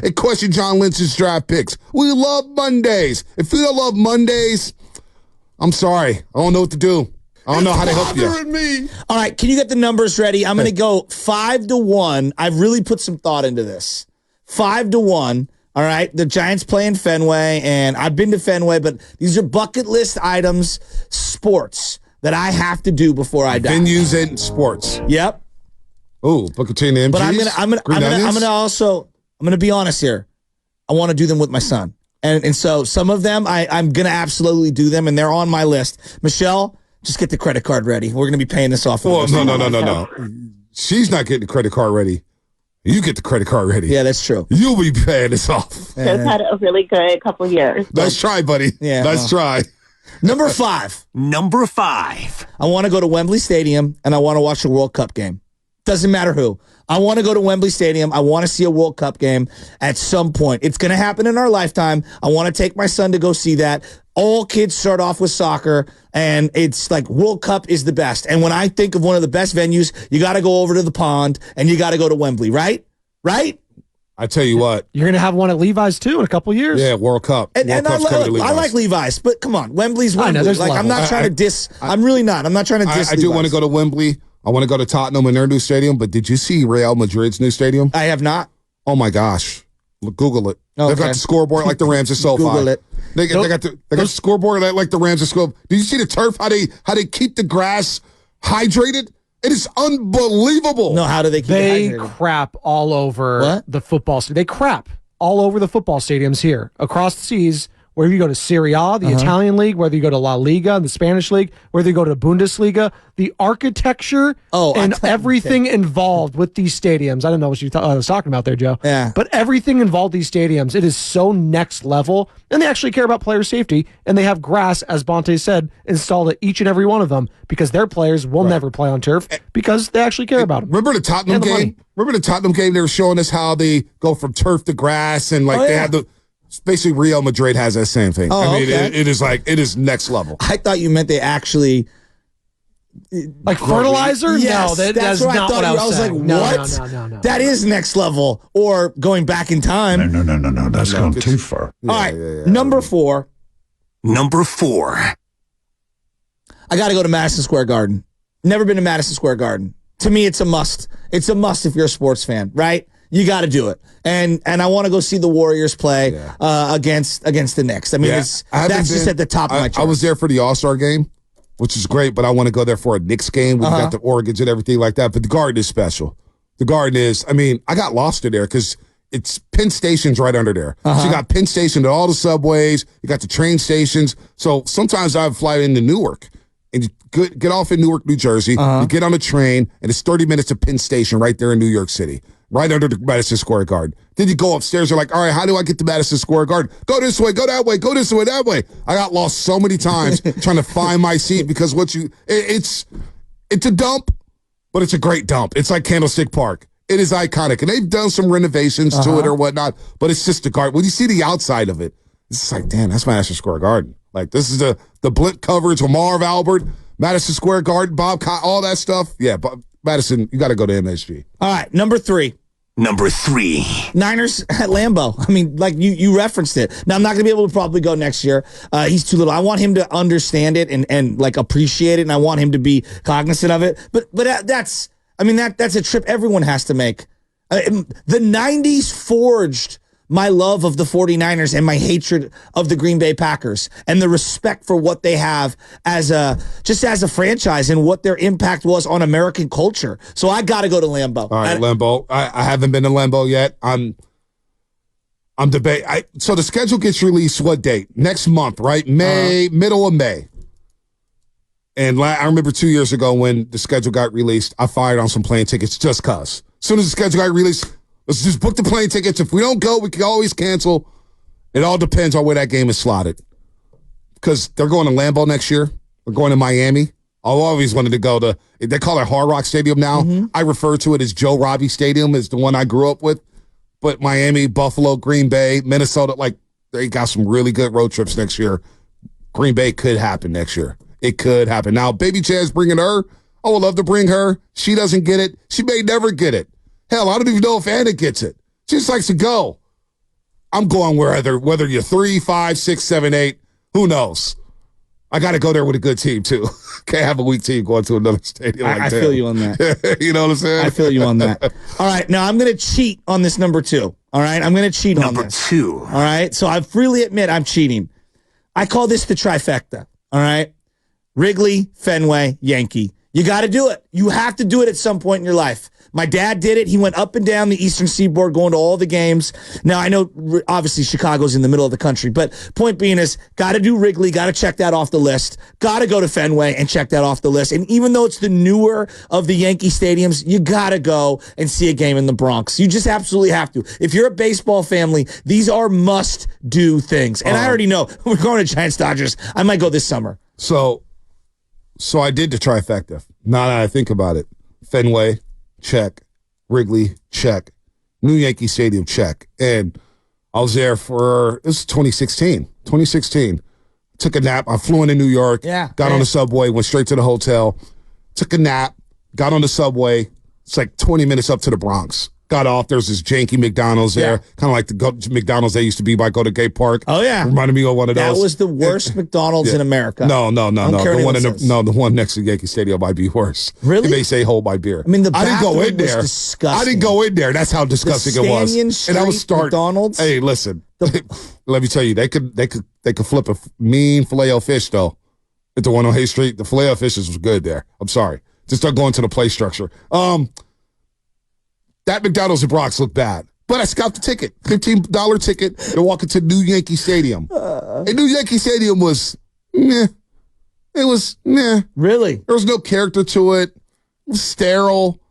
and question John Lynch's draft picks. We love Mondays. If you don't love Mondays, I'm sorry. I don't know what to do. I don't know how to help you. Me. All right, can you get the numbers ready? I'm going to go 5-1. I've really put some thought into this. 5-1. All right, the Giants play in Fenway, and I've been to Fenway, but these are bucket list items, sports that I have to do before I die. Venues and sports. Yep. Oh, Booker T and the MGs. But I'm gonna be honest here. I want to do them with my son, and so some of them I'm gonna absolutely do them, and they're on my list. Michelle, just get the credit card ready. We're gonna be paying this off. Well, no. She's not getting the credit card ready. You get the credit card ready. Yeah, that's true. You'll be paying this off. Just had a really good couple years. Nice try, buddy. Yeah, nice try. Number 5. Number 5. I want to go to Wembley Stadium, and I want to watch a World Cup game. Doesn't matter who. I want to go to Wembley Stadium. I want to see a World Cup game at some point. It's going to happen in our lifetime. I want to take my son to go see that. All kids start off with soccer, and it's like World Cup is the best. And when I think of one of the best venues, you got to go over to the pond, and you got to go to Wembley, right? Right? I tell you what. You're going to have one at Levi's, too, in a couple years. Yeah, World Cup. And I like Levi's, but come on. Wembley's Wembley. I'm not trying to diss. I'm really not. I'm not trying to diss I do want to go to Wembley. I want to go to Tottenham and their new stadium, but did you see Real Madrid's new stadium? I have not. Oh, my gosh. Google it. Okay. They've got the scoreboard like the Rams of SoFi. Google it. They got the scoreboard like the Rams of SoFi. Did you see the turf, how they keep the grass hydrated? It is unbelievable. No, how do they keep it hydrated? Crap all over the football stadium. They crap all over the football stadiums here across the seas. Whether you go to Serie A, the Italian league, whether you go to La Liga, the Spanish league, whether you go to Bundesliga, the architecture and everything involved with these stadiums. I don't know what you was talking about there, Joe. Yeah. But everything involved these stadiums, it is so next level. And they actually care about player safety. And they have grass, as Bonte said, installed at each and every one of them because their players will never play on turf because they actually care about them. Remember the Tottenham game? Remember the Tottenham game? They were showing us how they go from turf to grass and they had the... Basically, Real Madrid has that same thing. It is next level. I thought you meant they actually like fertilizer. Yes, no, that's what I thought. I was like, what? No. That is next level, or going back in time. No. That's gone too far. All right, number 4. Number 4. I got to go to Madison Square Garden. Never been to Madison Square Garden. To me, it's a must. It's a must if you're a sports fan, right? You got to do it, and I want to go see the Warriors play against the Knicks. I mean, that's just at the top of my chart. I was there for the All-Star game, which is great, but I want to go there for a Knicks game. We've got the Oregons and everything like that. But the Garden is special. The Garden is. I mean, I got lost in there because it's Penn Station's right under there. So you got Penn Station at all the subways. You got the train stations. So sometimes I fly into Newark. And you get off in Newark, New Jersey. You get on a train, and it's 30 minutes to Penn Station right there in New York City, right under the Madison Square Garden. Then you go upstairs. You're like, all right, how do I get to Madison Square Garden? Go this way, go that way, go this way, that way. I got lost so many times trying to find my seat because it's a dump, but it's a great dump. It's like Candlestick Park. It is iconic, and they've done some renovations to it or whatnot, but it's just the garden. When you see the outside of it, it's just like, damn, that's Madison Square Garden. Like, this is the Blint coverage with Marv Albert, Madison Square Garden, Bob, all that stuff. Yeah, but Madison, you got to go to MSG. All right, number 3. Number 3. Niners at Lambeau. I mean, like you referenced it. Now, I'm not going to be able to probably go next year. He's too little. I want him to understand it and like appreciate it, and I want him to be cognizant of it. But that's a trip everyone has to make. The 90s forged my love of the 49ers and my hatred of the Green Bay Packers and the respect for what they have as a franchise and what their impact was on American culture. So I got to go to Lambeau. All right, Lambeau. I haven't been to Lambeau yet. I'm debating. So the schedule gets released what date? Next month, right? Middle of May. And I remember 2 years ago when the schedule got released, I fired on some plane tickets just because. As soon as the schedule got released, let's just book the plane tickets. If we don't go, we can always cancel. It all depends on where that game is slotted. Because they're going to Lambeau next year. We're going to Miami. I always wanted to go to, they call it Hard Rock Stadium now. I refer to it as Joe Robbie Stadium, is the one I grew up with. But Miami, Buffalo, Green Bay, Minnesota, like, they got some really good road trips next year. Green Bay could happen next year. It could happen. Now, Baby Chad's bringing her. I would love to bring her. She doesn't get it. She may never get it. Hell, I don't even know if Anna gets it. She just likes to go. I'm going whether you're 3, 5, 6, 7, 8, who knows? I got to go there with a good team, too. Can't have a weak team going to another stadium like that. I feel you on that. You know what I'm saying? I feel you on that. All right, now I'm going to cheat on this number 2. All right, I'm going to cheat on this. Number 2. All right, so I freely admit I'm cheating. I call this the trifecta. All right, Wrigley, Fenway, Yankee. You got to do it. You have to do it at some point in your life. My dad did it. He went up and down the Eastern Seaboard going to all the games. Now, I know, obviously, Chicago's in the middle of the country, but point being is, got to do Wrigley, got to check that off the list, got to go to Fenway and check that off the list. And even though it's the newer of the Yankee stadiums, you got to go and see a game in the Bronx. You just absolutely have to. If you're a baseball family, these are must-do things. And I already know, we're going to Giants Dodgers. I might go this summer. So I did the trifecta. Now that I think about it, Fenway, check. Wrigley, check. New Yankee Stadium, check. And I was there it was 2016. 2016. Took a nap. I flew into New York. Got on the subway, went straight to the hotel. Took a nap. Got on the subway. It's like 20 minutes up to the Bronx. Got off. There's this janky McDonald's there. Kind of like the McDonald's they used to be by Golden Gate Park. Oh, yeah. Reminded me of one of those. That was the worst McDonald's in America. No. The one next to Yankee Stadium might be worse. Really? They may say hold my beer. I mean, I didn't go in there. Disgusting. I didn't go in there. That's how disgusting it was. And I was McDonald's. Hey, listen. Let me tell you, they could flip a mean Filet-O-Fish though. At the one on Hay Street, the Filet-O-Fishes was good there. I'm sorry. Just start going to the play structure. That McDonald's in Bronx looked bad. But I scalped the ticket. $15 ticket to walk into New Yankee Stadium. And New Yankee Stadium was meh. It was meh. Really? There was no character to it. It was sterile.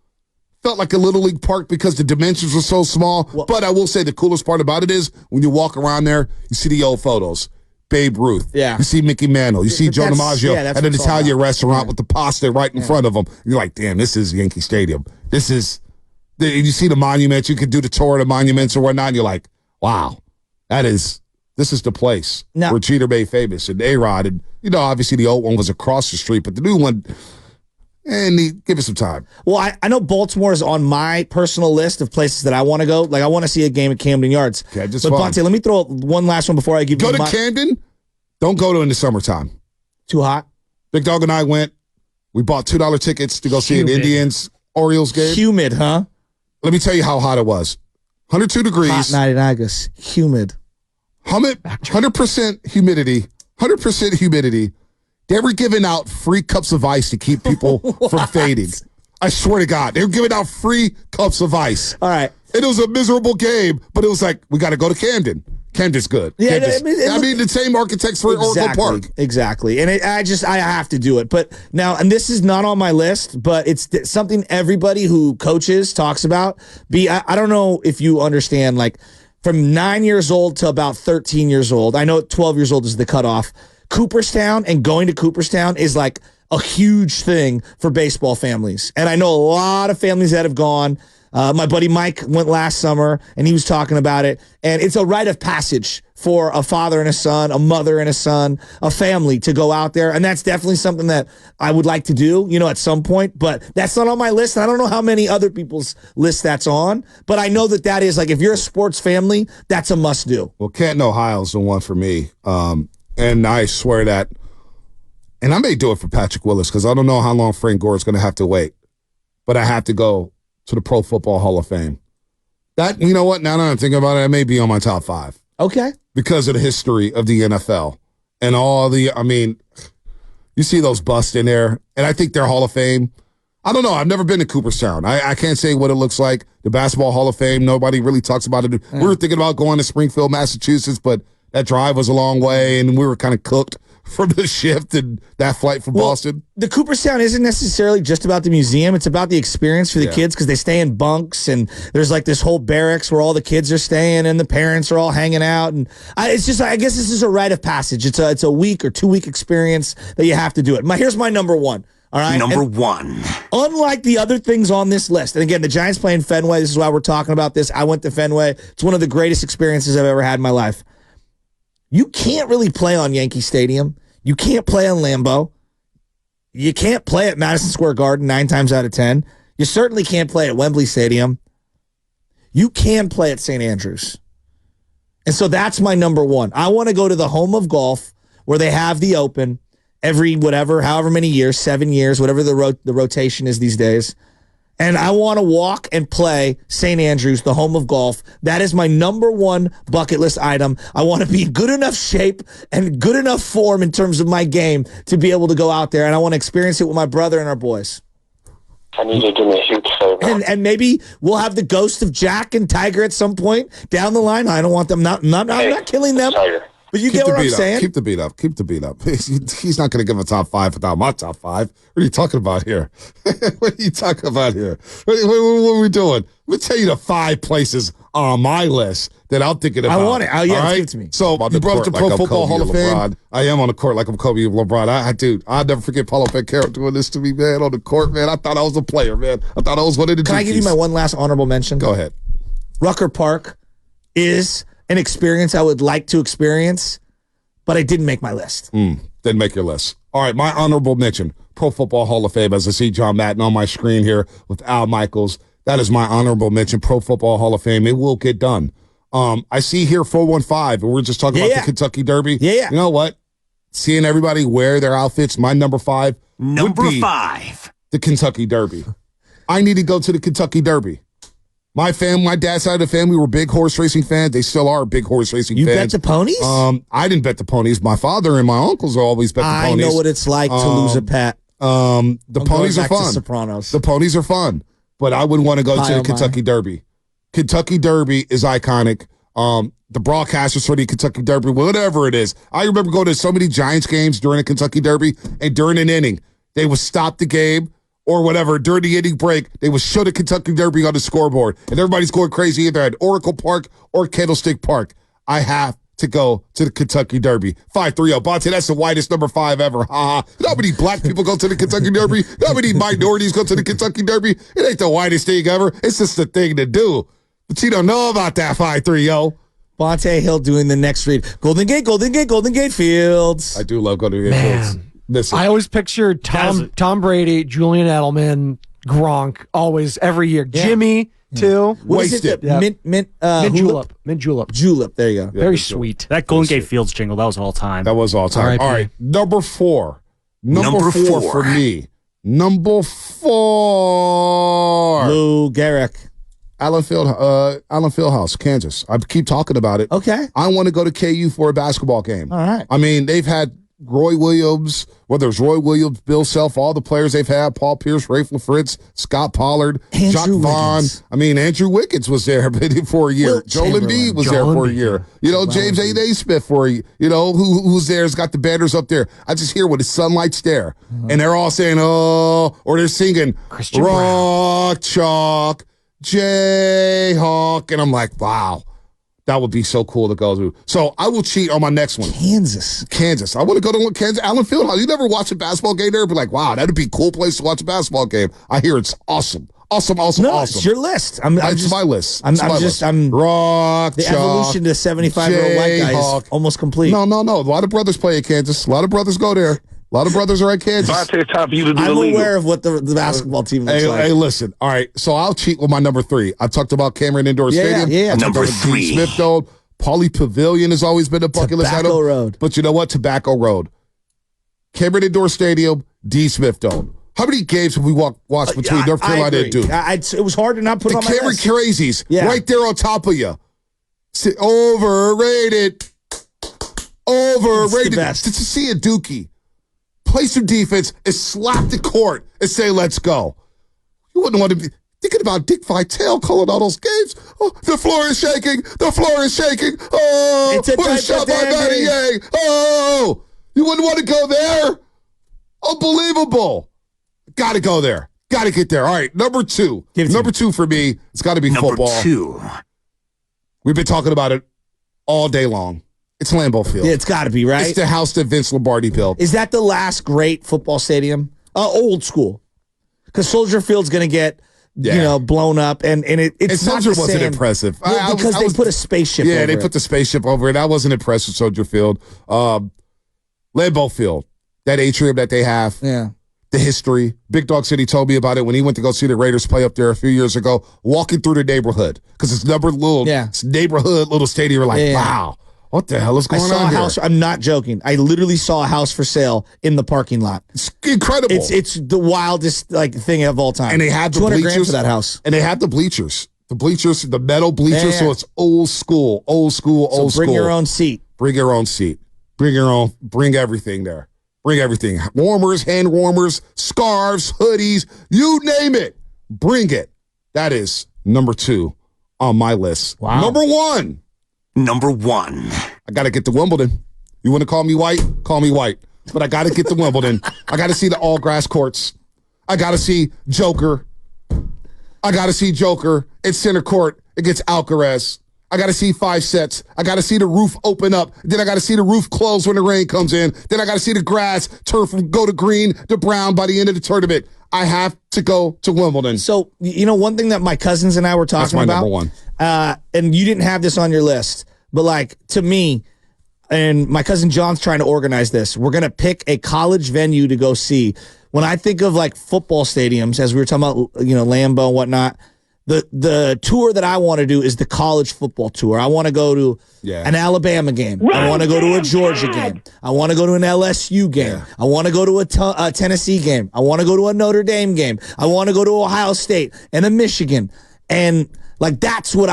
Felt like a Little League park because the dimensions were so small. Well, but I will say the coolest part about it is when you walk around there, you see the old photos. Babe Ruth. Yeah. You see Mickey Mantle. You see Joe DiMaggio at an Italian restaurant with the pasta right in front of them. You're like, damn, this is Yankee Stadium. This is... You see the monuments, you could do the tour of the monuments or whatnot, and you're like, wow, this is the place where Jeter made famous, and A-Rod, and, obviously the old one was across the street, but the new one, give it some time. Well, I know Baltimore is on my personal list of places that I want to go. Like, I want to see a game at Camden Yards. Okay, but, Bonte, let me throw one last one before I give you Go to Camden? Don't go to in the summertime. Too hot? Big Dog and I went. We bought $2 tickets to go see an Indians-Orioles game. Humid, huh? Let me tell you how hot it was. 102 degrees. Hot night in August. Humid. 100% humidity. 100% humidity. They were giving out free cups of ice to keep people from fading. I swear to God. They were giving out free cups of ice. All right. It was a miserable game, but it was like, we got to go to Camden. Camden's good. Yeah, I mean, the same architects for Oracle Park. Exactly. And I have to do it. But now, and this is not on my list, but it's something everybody who coaches talks about. I don't know if you understand, like, from 9 years old to about 13 years old, I know 12 years old is the cutoff. Cooperstown and going to Cooperstown is like a huge thing for baseball families. And I know a lot of families that have gone. My buddy Mike went last summer, and he was talking about it. And it's a rite of passage for a father and a son, a mother and a son, a family to go out there. And that's definitely something that I would like to do, at some point. But that's not on my list. And I don't know how many other people's list that's on. But I know that is, like, if you're a sports family, that's a must do. Well, Canton, Ohio is the one for me. And I swear that, and I may do it for Patrick Willis because I don't know how long Frank Gore is going to have to wait. But I have to go to the Pro Football Hall of Fame. That, you know what? Now that I'm thinking about it, it may be on my top 5. Okay. Because of the history of the NFL and you see those busts in there, and I think they're Hall of Fame. I don't know. I've never been to Cooperstown. I can't say what it looks like. The Basketball Hall of Fame, nobody really talks about it. We were thinking about going to Springfield, Massachusetts, but that drive was a long way, and we were kind of cooked from the shift and that flight from Boston. The Cooperstown isn't necessarily just about the museum. It's about the experience for the kids because they stay in bunks, and there's like this whole barracks where all the kids are staying and the parents are all hanging out. And I guess this is a rite of passage. It's a week or 2 week experience that you have to do it. Here's my number one. All right. Number one. Unlike the other things on this list, and again, the Giants play in Fenway. This is why we're talking about this. I went to Fenway. It's one of the greatest experiences I've ever had in my life. You can't really play on Yankee Stadium. You can't play on Lambeau. You can't play at Madison Square Garden 9 times out of 10. You certainly can't play at Wembley Stadium. You can play at St. Andrews. And so that's my number one. I want to go to the home of golf where they have the Open every however many years, 7 years, whatever the rotation is these days. And I want to walk and play St. Andrews, the home of golf. That is my number one bucket list item. I want to be in good enough shape and good enough form in terms of my game to be able to go out there. And I want to experience it with my brother and our boys. I need you to do me a huge favor. And maybe we'll have the ghost of Jack and Tiger at some point down the line. I don't want them, I'm not killing them. Tiger. But you get what I'm saying? Keep the beat up. Keep the beat up. He's not going to give a top 5 without my top 5. What are you talking about here? What are you talking about here? What are we doing? Let me tell you the 5 places on my list that I'm thinking about. I want it. Oh, yeah, right? give it to me. So you brought up the Pro Football Hall of Fame. I am on the court like I'm Kobe and LeBron. Dude, I'll never forget Paulo Banchero doing this to me, man, on the court, man. I thought I was a player, man. I thought I was one of the Can I give you my one last honorable mention? Go ahead. Rucker Park is an experience I would like to experience, but I didn't make my list. Didn't make your list. All right, my honorable mention, Pro Football Hall of Fame, as I see John Madden on my screen here with Al Michaels. That is my honorable mention, Pro Football Hall of Fame. It will get done. I see here 415, and we're just talking about the Kentucky Derby. Yeah. You know what? Seeing everybody wear their outfits, my number 5 Number would be 5. the Kentucky Derby. I need to go to the Kentucky Derby. My dad's side of the family were big horse racing fans. They still are big horse racing You fans. bet the ponies? I didn't bet the ponies. My father and my uncles always bet the I ponies. know what it's like to lose a pet. The ponies are back to fun. Sopranos. The ponies are fun, but I would want to go to the Kentucky Derby. Kentucky Derby is iconic. The broadcasters for the Kentucky Derby, whatever it is. I remember going to so many Giants games during the Kentucky Derby, and during an inning, they would stop the game or whatever. During the inning break, they would show the Kentucky Derby on the scoreboard, and everybody's going crazy either at Oracle Park or Candlestick Park. I have to go to the Kentucky Derby. 530. Bonte, that's the whitest number 5 ever. Ha ha. You know how many black people go to the Kentucky Derby? You know how many minorities go to the Kentucky Derby? It ain't the whitest thing ever. It's just the thing to do. But you don't know about that 530. Bonte Hill doing the next read. Golden Gate, Golden Gate, Golden Gate Fields. I do love Golden Gate Fields. Listen. I always picture Tom Brady, Julian Edelman, Gronk, always every year. Jimmy too. What is it? Mint julep. Mint julep. Julep. There you go. Very sweet. That Golden Gate Fields jingle, that was all time. That was all time. R.I.P. All right, number 4. Number 4 4 for me. Number 4. Lou Gehrig. Allen Fieldhouse, Kansas. I keep talking about it. Okay. I want to go to KU for a basketball game. All right. I mean, they've had Roy Williams, whether it's Roy Williams, Bill Self, all the players they've had, Paul Pierce, Rafe LaFritz, Scott Pollard, Jock Vaughn. I mean, Andrew Wiggins was there for a year. Wilt Joel Embiid was there for a year. You know, James A. Naismith for a year. You know, who's there has got the banners up there. I just hear when the sunlight's there. And they're all saying, oh, or they're singing, Christian Rock Chalk, Jayhawk. And I'm like, wow. That would be so cool to go to. So I will cheat on my next one. Kansas. I want to go to Kansas. Allen Fieldhouse. You never watch a basketball game there? Be like, wow, that'd be a cool place to watch a basketball game. I hear it's awesome. Awesome. No, it's your list. It's my list. I'm Rock, the Chalk, evolution to 75-year-old white guy is almost complete. No. A lot of brothers play at Kansas. A lot of brothers go there. A lot of brothers are at Kansas. Bonte, it's time for you to do the I'm legal. aware of what the basketball team looks like. Hey, listen. All right. So I'll cheat with my number 3. I talked about Cameron Indoor Stadium. Yeah. I talked Number about the 3. Smith Dome. Pauley Pavilion has always been a bucket list item. Tobacco Road. But you know what? Tobacco Road. Cameron Indoor Stadium, D. Smith Dome. How many games have we watched between North Carolina and Duke? It was hard to not put The on my Cameron list. Crazies, Yeah. right there on top of you. Overrated. Overrated. best. To see a Dookie play some defense and slap the court and say, let's go. You wouldn't want to be thinking about Dick Vitale calling all those games. Oh, the floor is shaking. The floor is shaking. Oh, It's a what a type shot of by damage. Matty Yang. Oh, you wouldn't want to go there? Unbelievable. Got to go there. Got to get there. All right, number 2. Give it to Number me. 2 for me, it's got to be Number football. 2. We've been talking about it all day long. It's Lambeau Field. Yeah, it's got to be, right? It's the house that Vince Lombardi built. Is that the last great football stadium? Old school. Because Soldier Field's going to get, blown up, and it's And not Soldier the wasn't same. impressive. Well, because they put a spaceship over they it. put the spaceship over it. I wasn't impressed with Soldier Field. Lambeau Field, that atrium that they have. Yeah. the history. Big Dog City told me about it when he went to go see the Raiders play up there a few years ago, walking through the neighborhood. Because it's it's neighborhood little stadium. You're like, wow, what the hell is going on here? I'm not joking. I literally saw a house for sale in the parking lot. It's incredible. It's the wildest thing of all time. And they had the $200,000 bleachers for that house. And they had the bleachers. The bleachers, the metal bleachers, so it's old school. So bring your own seat. Bring your own seat. Bring everything there. Bring everything. Warmers, hand warmers, scarves, hoodies, you name it. Bring it. That is number 2 on my list. Wow. Number 1. I got to get to Wimbledon. You want to call me white? Call me white. But I got to get to Wimbledon. I got to see the all grass courts. I got to see Joker. At center court against Alcaraz. I got to see 5 sets. I got to see the roof open up. Then I got to see the roof close when the rain comes in. Then I got to see the grass turn from go to green to brown by the end of the tournament. I have to go to Wimbledon. So, one thing that my cousins and I were talking about. That's my number 1. And you didn't have this on your list, but to me, and my cousin John's trying to organize this, we're going to pick a college venue to go see. When I think of football stadiums, as we were talking about, Lambeau and whatnot, the tour that I want to do is the college football tour. I want to go to an Alabama game. I want to go to a Georgia game. I want to go to an LSU game. Yeah. I want to go to a Tennessee game. I want to go to a Notre Dame game. I want to go to Ohio State and a Michigan. And that's what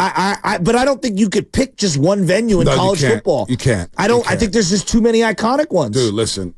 but I don't think you could pick just one venue in college football. You can't. I think there's just too many iconic ones. Dude, listen.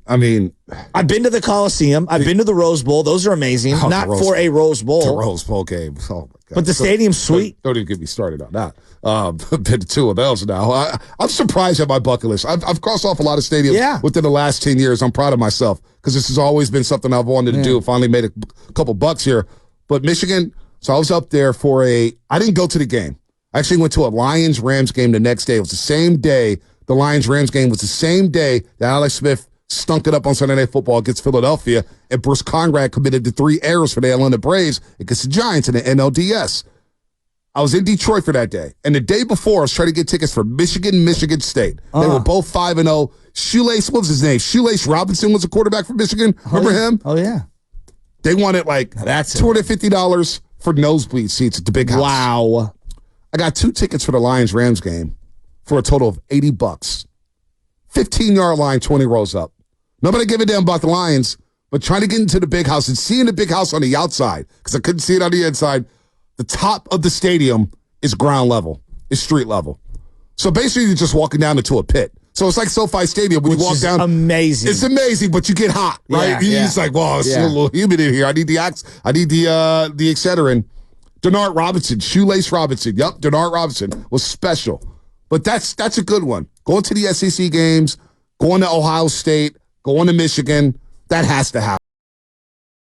I mean, I've been to the Coliseum. I've been to the Rose Bowl. Those are amazing. Not for a Rose Bowl. The Rose Bowl game. Oh my God. But the stadium's sweet. Don't even get me started on that. I've been to 2 of those now. I'm surprised at my bucket list. I've crossed off a lot of stadiums within the last 10 years. I'm proud of myself because this has always been something I've wanted to do. Finally made a couple bucks here. But Michigan, so I was up there I didn't go to the game. I actually went to a Lions-Rams game the next day. It was the same day. The Lions-Rams game was the same day that Alex Smith stunk it up on Sunday Night Football against Philadelphia, and Bruce Conrad committed the 3 errors for the Atlanta Braves against the Giants in the NLDS. I was in Detroit for that day. And the day before, I was trying to get tickets for Michigan State. They were both 5-0. Shoelace, what was his name? Shoelace Robinson was a quarterback for Michigan. Remember him? Oh, yeah. They wanted that's $250 for nosebleed seats at the Big House. Wow. I got 2 tickets for the Lions-Rams game for a total of $80. 15-yard line, 20 rows up. Nobody gave a damn about the Lions, but trying to get into the Big House and seeing the Big House on the outside, because I couldn't see it on the inside, the top of the stadium is ground level, is street level. So basically you're just walking down into a pit. So it's like SoFi Stadium when you walk down. Amazing. It's amazing, but you get hot, right? You're just like, wow, it's a little humid in here. I need the Excedrin. Denard Robinson, Shoelace Robinson. Yep, Denard Robinson was special. But that's a good one. Going to the SEC games, going to Ohio State, going to Michigan, that has to happen.